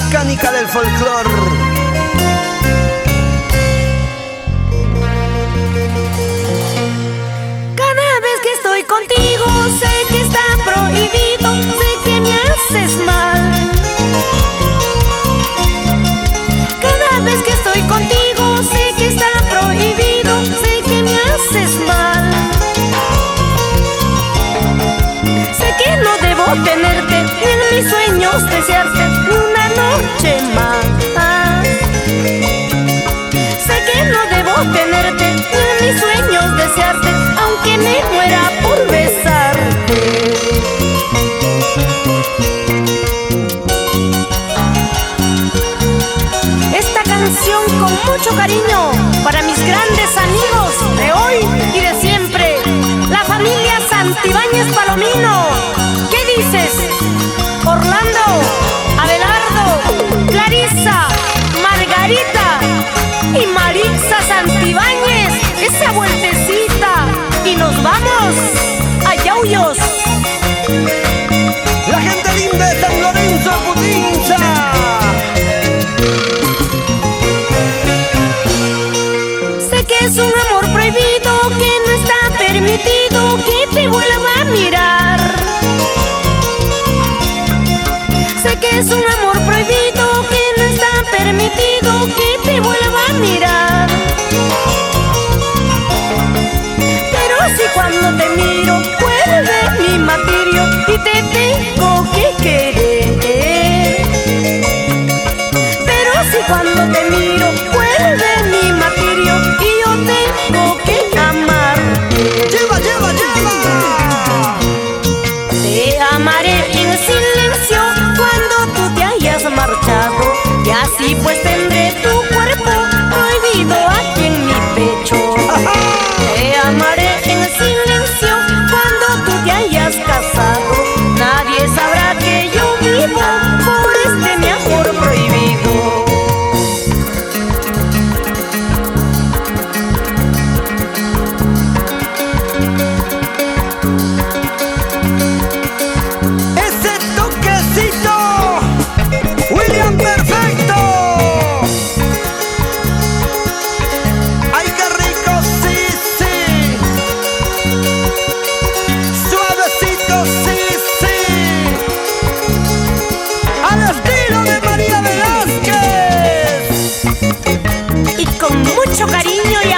mecánica del folclore. Cada vez que estoy contigo sé que está prohibido, sé que me haces mal. Cada vez que estoy contigo sé que está prohibido, sé que me haces mal. Sé que no debo tenerte, ni en mis sueños desearte ni una noche más. Sé que no debo tenerte, ni en mis sueños desearte, aunque me muera por besarte. Esta canción con mucho cariño para mis grandes amigos de hoy y de siempre, la familia Santibáñez Palomino. ¿Qué dices? Orlando, Abelardo, Clarisa, Margarita y Marixa Santibáñez. Esa vueltecita y nos vamos a Yauyos. La gente linda de San Lorenzo, Putinza. Sé que es un amor prohibido, que no está permitido que te vuelva a mirar. Sé que es un amor prohibido, que no está permitido que te vuelva a mirar. Pero si cuando te miro vuelve mi martirio y te tengo que querer. Pero si cuando te miro vuelve mi martirio y yo tengo que amarte. ¡Lleva, lleva, lleva! Te amaré en silencio cuando tú te hayas marchado, y así pues tendré tu cuerpo prohibido aquí en mi pecho. Te amaré en silencio cuando tú te hayas casado, nadie sabrá que yo vivo por este mi amor prohibido. Ese toquecito, William Perfecto. Ay, qué rico, sí, sí. Suavecito, sí, sí. Al estilo de María Velázquez. Y con mucho cariño y